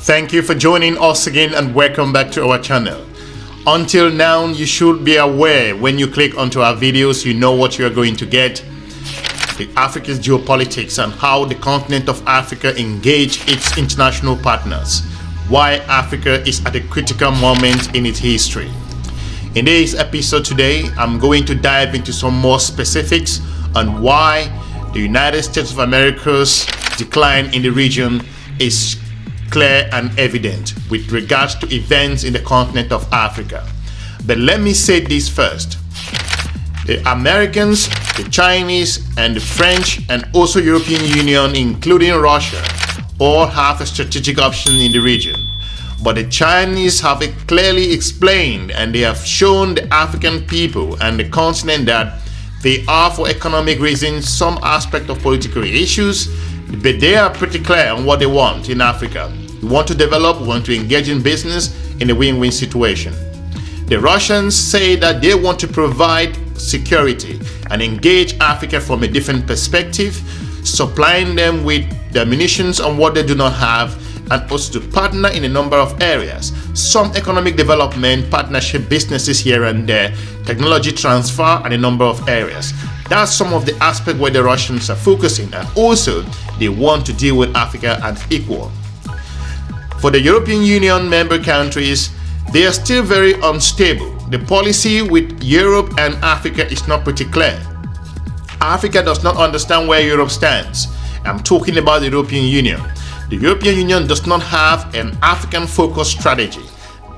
Thank you for joining us again and welcome back to our channel. Until now, you should be aware when you click onto our videos, you know what you are going to get. The Africa's geopolitics and how the continent of Africa engage its international partners. Why Africa is at a critical moment in its history. In this episode today, I'm going to dive into some more specifics on why the United States of America's decline in the region is clear and evident with regards to events in the continent of Africa. But let me say this first. The Americans, the Chinese, and the French, and also European Union, including Russia, all have a strategic option in the region. But the Chinese have it clearly explained, and they have shown the African people and the continent that they are, for economic reasons, some aspect of political issues, but they are pretty clear on what they want in Africa. We want to develop, we want to engage in business in a win-win situation. The Russians say that they want to provide security and engage Africa from a different perspective, supplying them with the munitions on what they do not have, and also to partner in a number of areas. Some economic development, partnership businesses here and there, technology transfer, and a number of areas. That's some of the aspects where the Russians are focusing, and also they want to deal with Africa as equal. For the European Union member countries, they are still very unstable. The policy with Europe and Africa is not pretty clear. Africa does not understand where Europe stands. I'm talking about the European Union. The European Union does not have an African-focused strategy.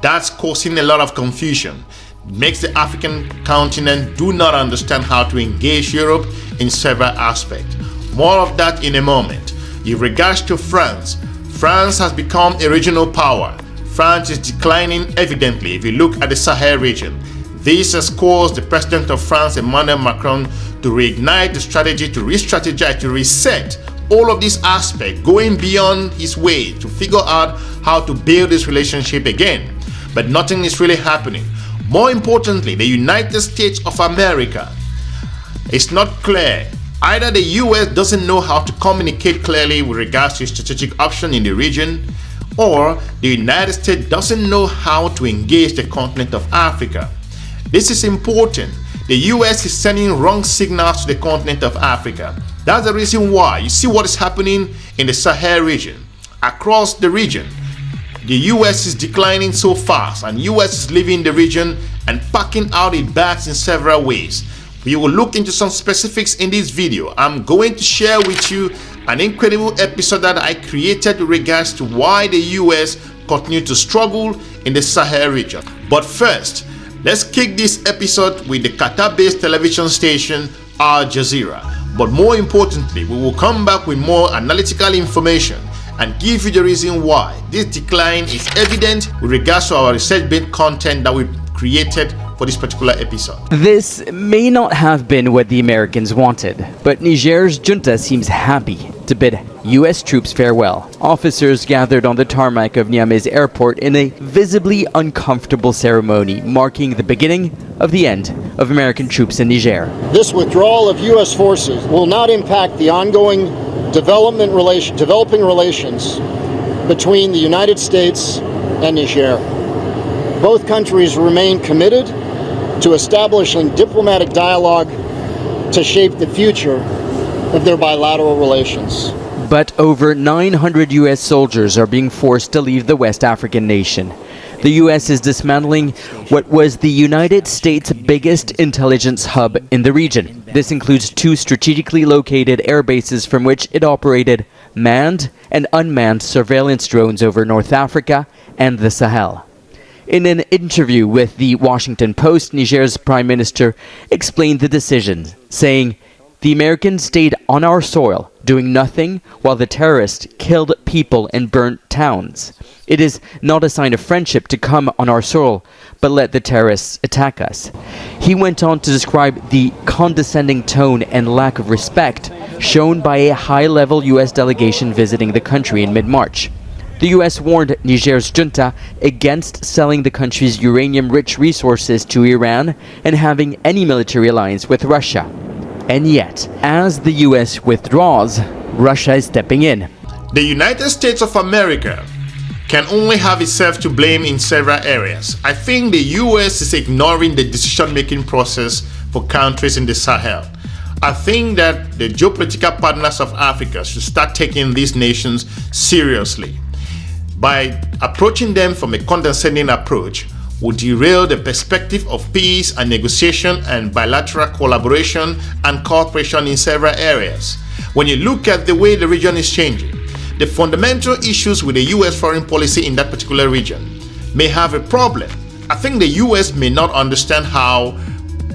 That's causing a lot of confusion. It makes the African continent do not understand how to engage Europe in several aspects. More of that in a moment. In regards to France, France has become a regional power. France is declining evidently if you look at the Sahel region. This has caused the president of France, Emmanuel Macron, to reignite the strategy, to re-strategize, to reset all of these aspects, going beyond his way to figure out how to build this relationship again. But nothing is really happening. More importantly, the United States of America, it's not clear. Either the US doesn't know how to communicate clearly with regards to strategic option in the region, or the United States doesn't know how to engage the continent of Africa. This is important. The US is sending wrong signals to the continent of Africa. That's the reason why you see what is happening in the Sahel region. Across the region, the US is declining so fast, and US is leaving the region and packing out its bags in several ways. We will look into some specifics in this video. I'm going to share with you an incredible episode that I created with regards to why the US continue to struggle in the Sahel region. But first, let's kick this episode with the Qatar-based television station Al Jazeera. But more importantly, we will come back with more analytical information and give you the reason why this decline is evident with regards to our research-based content that we created for this particular episode. This may not have been what the Americans wanted, but Niger's junta seems happy to bid US troops farewell. Officers gathered on the tarmac of Niamey's airport in a visibly uncomfortable ceremony marking the beginning of the end of American troops in Niger. This withdrawal of US forces will not impact the ongoing developing relations between the United States and Niger. Both countries remain committed to establishing diplomatic dialogue to shape the future of their bilateral relations. But over 900 US soldiers are being forced to leave the West African nation. The US is dismantling what was the United States' biggest intelligence hub in the region. This includes 2 strategically located air bases from which it operated manned and unmanned surveillance drones over North Africa and the Sahel. In an interview with the Washington Post, Niger's prime minister explained the decision, saying, "The Americans stayed on our soil, doing nothing while the terrorists killed people and burnt towns. It is not a sign of friendship to come on our soil, but let the terrorists attack us." He went on to describe the condescending tone and lack of respect shown by a high-level US delegation visiting the country in mid-March. The US warned Niger's junta against selling the country's uranium-rich resources to Iran and having any military alliance with Russia. And yet, as the US withdraws, Russia is stepping in. The United States of America can only have itself to blame in several areas. I think the US is ignoring the decision-making process for countries in the Sahel. I think that the geopolitical partners of Africa should start taking these nations seriously. By approaching them from a condescending approach would derail the perspective of peace and negotiation and bilateral collaboration and cooperation in several areas. When you look at the way the region is changing, the fundamental issues with the US foreign policy in that particular region may have a problem. I think the US may not understand how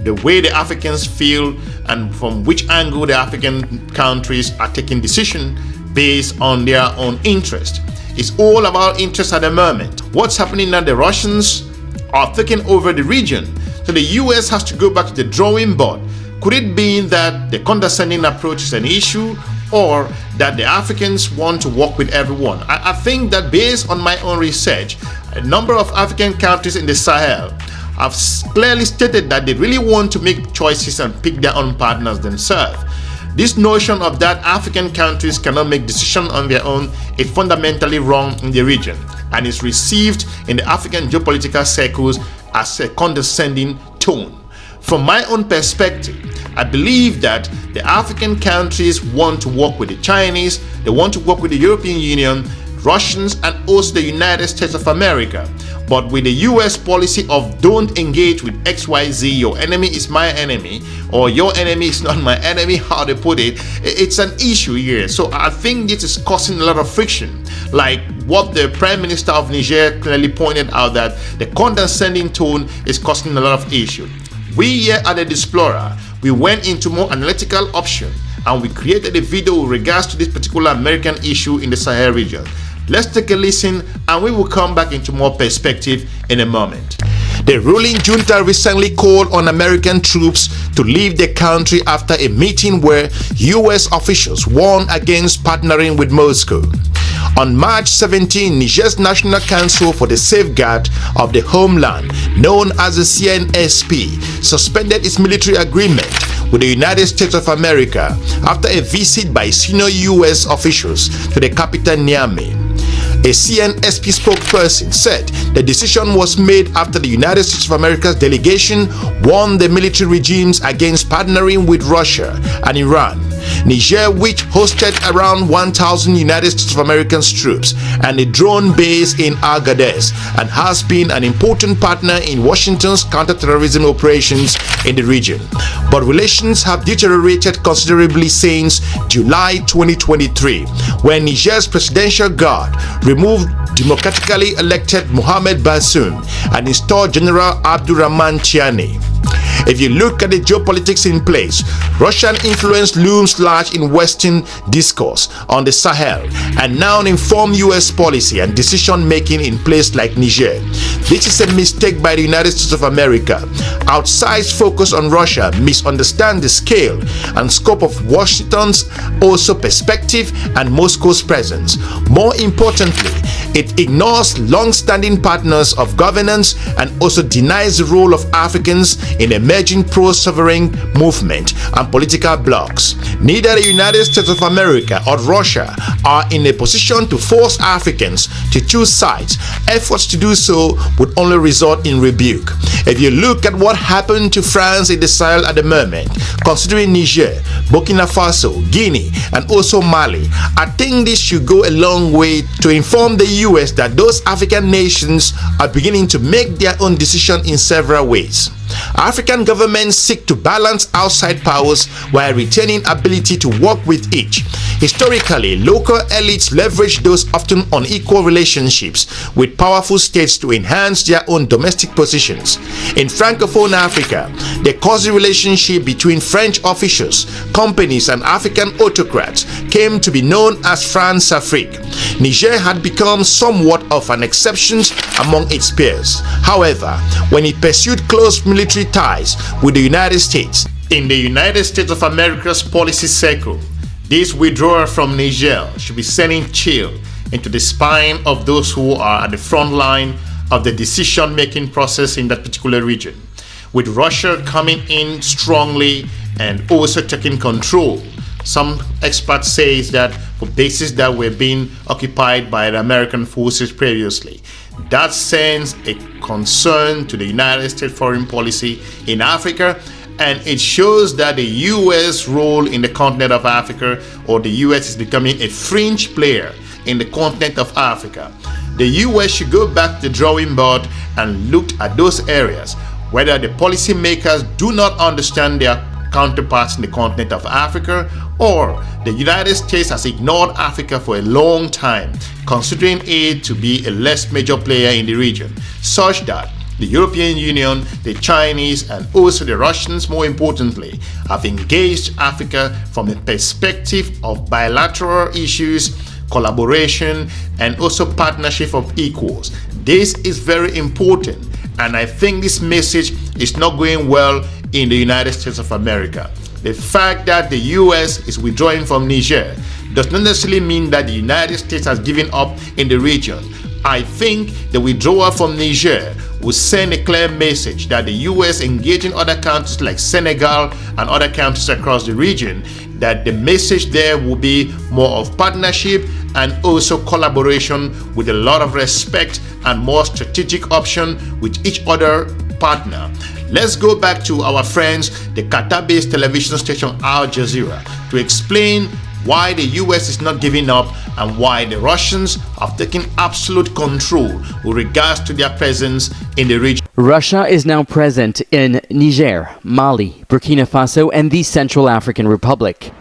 the way the Africans feel and from which angle the African countries are taking decisions based on their own interest. It's all about interest at the moment. What's happening now? The Russians are taking over the region. So the US has to go back to the drawing board. Could it be that the condescending approach is an issue, or that the Africans want to work with everyone? I think that based on my own research, a number of African countries in the Sahel have clearly stated that they really want to make choices and pick their own partners themselves. This notion of that African countries cannot make decisions on their own is fundamentally wrong in the region, and is received in the African geopolitical circles as a condescending tone. From my own perspective, I believe that the African countries want to work with the Chinese, they want to work with the European Union, Russians, and also the United States of America. But with the US policy of don't engage with XYZ, your enemy is my enemy, or your enemy is not my enemy, how they put it, it's an issue here. So I think this is causing a lot of friction. Like what the Prime Minister of Niger clearly pointed out, that the condescending tone is causing a lot of issue. We here at Edusplorer, we went into more analytical option and we created a video with regards to this particular American issue in the Sahel region. Let's take a listen and we will come back into more perspective in a moment. The ruling junta recently called on American troops to leave the country after a meeting where US officials warned against partnering with Moscow. On March 17, Niger's National Council for the Safeguard of the Homeland, known as the CNSP, suspended its military agreement with the United States of America after a visit by senior US officials to the capital Niamey. A CNSP spokesperson said the decision was made after the United States of America's delegation warned the military regimes against partnering with Russia and Iran. Niger, which hosted around 1,000 United States of American troops and a drone base in Algadez, and has been an important partner in Washington's counter-terrorism operations in the region. But relations have deteriorated considerably since July 2023, when Niger's presidential guard removed democratically elected Mohamed Bazoum and installed General Abdurrahman Tiani. If you look at the geopolitics in place, Russian influence looms large in Western discourse on the Sahel, and now inform US policy and decision-making in places like Niger. This is a mistake by the United States of America. Outsized focus on Russia misunderstands the scale and scope of Washington's also perspective and Moscow's presence. More importantly, it ignores long-standing partners of governance and also denies the role of Africans in emerging pro-sovereign movement and political blocs. Neither the United States of America or Russia are in a position to force Africans to choose sides. Efforts to do so would only result in rebuke. If you look at what happened to France in the Sahel at the moment, considering Niger, Burkina Faso, Guinea, and also Mali, I think this should go a long way to inform the US that those African nations are beginning to make their own decision in several ways. African governments seek to balance outside powers while retaining ability to work with each. Historically, local elites leverage those often unequal relationships with powerful states to enhance their own domestic positions. In Francophone Africa, the cozy relationship between French officials, companies, and African autocrats came to be known as France-Afrique. Niger had become somewhat of an exception among its peers. However, when it pursued close military ties with the United States, in the United States of America's policy circle, this withdrawal from Niger should be sending chill into the spine of those who are at the front line of the decision-making process in that particular region, with Russia coming in strongly and also taking control. Some experts say that for bases that were being occupied by the American forces previously. That sends a concern to the United States foreign policy in Africa, and it shows that the U.S. role in the continent of Africa, or the U.S. is becoming a fringe player in the continent of Africa. The U.S. should go back to the drawing board and look at those areas, whether the policymakers do not understand their counterparts in the continent of Africa, or the United States has ignored Africa for a long time, considering it to be a less major player in the region, such that the European Union, the Chinese, and also the Russians, more importantly, have engaged Africa from a perspective of bilateral issues, collaboration, and also partnership of equals. This is very important, and I think this message is not going well in the United States of America. The fact that the US is withdrawing from Niger does not necessarily mean that the United States has given up in the region. I think the withdrawal from Niger will send a clear message that the US engaging other countries like Senegal and other countries across the region, that the message there will be more of partnership and also collaboration with a lot of respect and more strategic option with each other partner. Let's go back to our friends, the Qatar-based television station Al Jazeera, to explain why the US is not giving up and why the Russians have taken absolute control with regards to their presence in the region. Russia is now present in Niger, Mali, Burkina Faso, and the Central African Republic.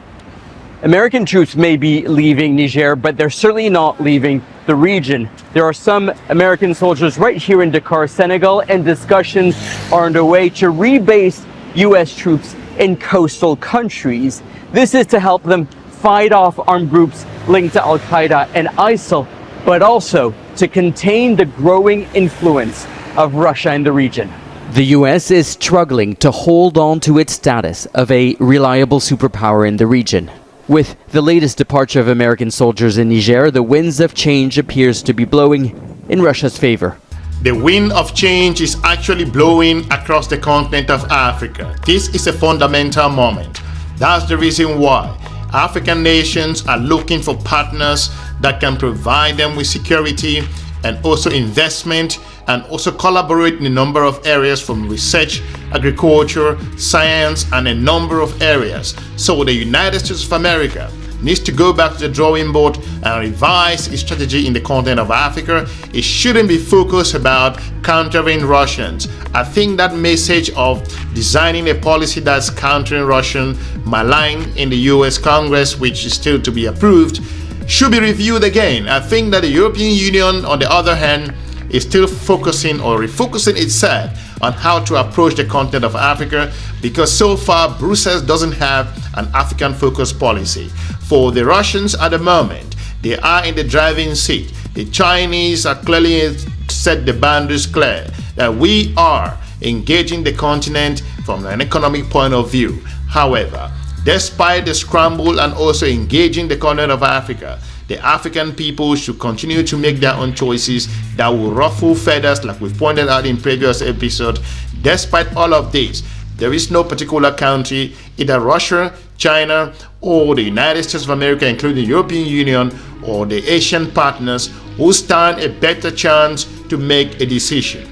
American troops may be leaving Niger, but they're certainly not leaving the region. There are some American soldiers right here in Dakar, Senegal, and discussions are underway to rebase US troops in coastal countries. This is to help them fight off armed groups linked to Al-Qaeda and ISIL, but also to contain the growing influence of Russia in the region. The US is struggling to hold on to its status of a reliable superpower in the region. With the latest departure of American soldiers in Niger, the winds of change appears to be blowing in Russia's favor. The wind of change is actually blowing across the continent of Africa. This is a fundamental moment. That's the reason why African nations are looking for partners that can provide them with security and also investment, and also collaborate in a number of areas from research, agriculture, science, and a number of areas. So the United States of America needs to go back to the drawing board and revise its strategy in the continent of Africa. It shouldn't be focused about countering Russians. I think that message of designing a policy that's countering Russian malign in the US Congress, which is still to be approved, should be reviewed again. I think that the European Union, on the other hand, is still focusing or refocusing itself on how to approach the continent of Africa, because so far Brussels doesn't have an African-focused policy. For the Russians at the moment, they are in the driving seat. The Chinese are clearly set the boundaries clear that we are engaging the continent from an economic point of view. However, despite the scramble and also engaging the continent of Africa, the African people should continue to make their own choices that will ruffle feathers, like we've pointed out in previous episodes. Despite all of this, there is no particular country, either Russia, China, or the United States of America, including the European Union or the Asian partners, who stand a better chance to make a decision.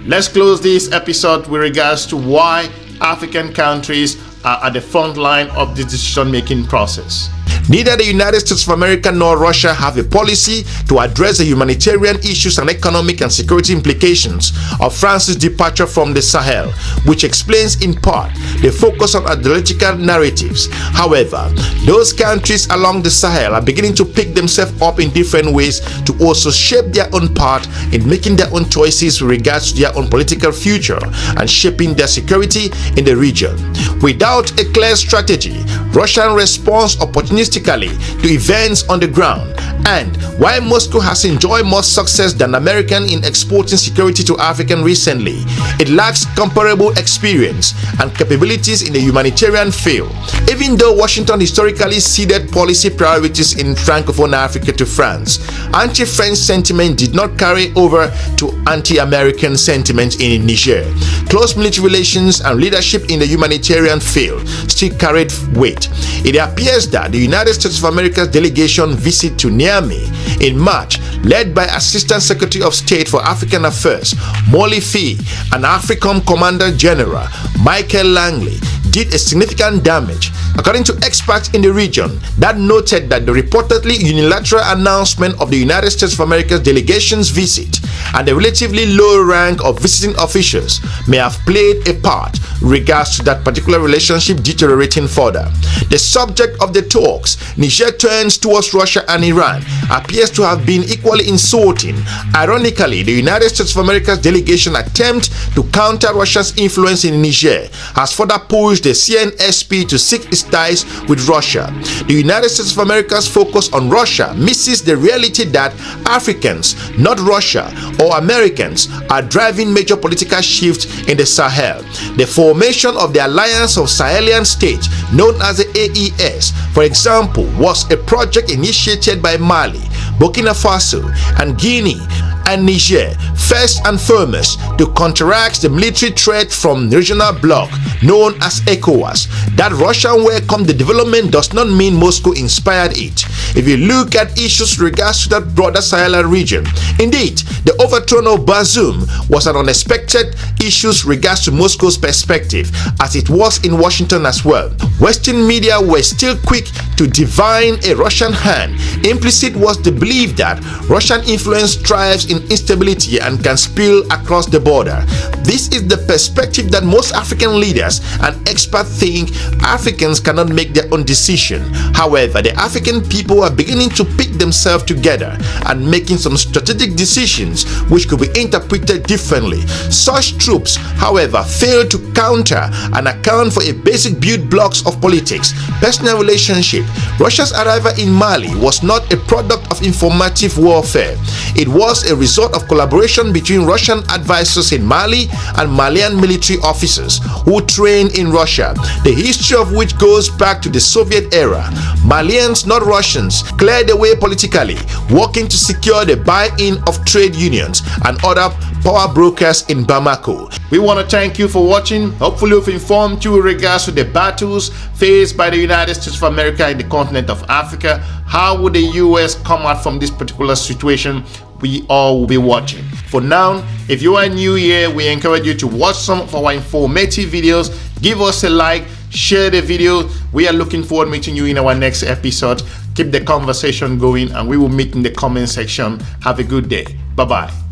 Let's close this episode with regards to why African countries are at the front line of the decision-making process. Neither the United States of America nor Russia have a policy to address the humanitarian issues and economic and security implications of France's departure from the Sahel, which explains in part the focus on ideological narratives. However, those countries along the Sahel are beginning to pick themselves up in different ways to also shape their own part in making their own choices with regards to their own political future and shaping their security in the region. Without a clear strategy, Russian response opportunistically to events on the ground, and while Moscow has enjoyed more success than American in exporting security to Africa recently, It lacks comparable experience and capabilities in the humanitarian field. Even though Washington historically ceded policy priorities in Francophone Africa to France, anti-French sentiment did not carry over to anti-American sentiment in Niger. Close military relations and leadership in the humanitarian field still carried weight. It appears that the United States of America's delegation visit to Niamey in March, led by Assistant Secretary of State for African Affairs Molly Fee and AFRICOM Commander General Michael Langley, did a significant damage. According to experts in the region, that noted that the reportedly unilateral announcement of the United States of America's delegation's visit and the relatively low rank of visiting officials may have played a part in regards to that particular relationship deteriorating further. The subject of the talks, Niger turns towards Russia and Iran, appears to have been equally insulting. Ironically, the United States of America's delegation attempt to counter Russia's influence in Niger has further pushed the CNSP to seek its ties with Russia. The United States of America's focus on Russia misses the reality that Africans, not Russia or Americans, are driving major political shifts in the Sahel. The formation of the Alliance of Sahelian States, known as the AES, for example, was a project initiated by Mali, Burkina Faso, and Guinea and Niger, first and foremost to counteract the military threat from the regional bloc known as ECOWAS. That Russia welcomed the development does not mean Moscow inspired it. If you look at issues regards to that broader Sahel region, indeed, the overthrow of Bazoum was an unexpected issue regards to Moscow's perspective, as it was in Washington as well. Western media were still quick to divine a Russian hand. Implicit was the belief that Russian influence thrives in instability and can spill across the border. This is the perspective that most African leaders and experts think Africans cannot make their own decision. However, the African people are beginning to pick themselves together and making some strategic decisions which could be interpreted differently. Such troops, however, fail to counter and account for a basic build blocks of politics, personal relationship. Russia's arrival in Mali was not a product of informative warfare. It was a result of collaboration between Russian advisors in Mali and Malian military officers who trained in Russia, the history of which goes back to the Soviet era. Malians, not Russians, cleared the way politically, working to secure the buy-in of trade unions and other power brokers in Bamako. We want to thank you for watching. Hopefully we've informed you in regards to the battles faced by the United States of America in the continent of Africa. How would the US come out from this particular situation? We all will be watching. For now, if you are new here, we encourage you to watch some of our informative videos. Give us a like, share the video. We are looking forward to meeting you in our next episode. Keep the conversation going and we will meet in the comment section. Have a good day. Bye-bye.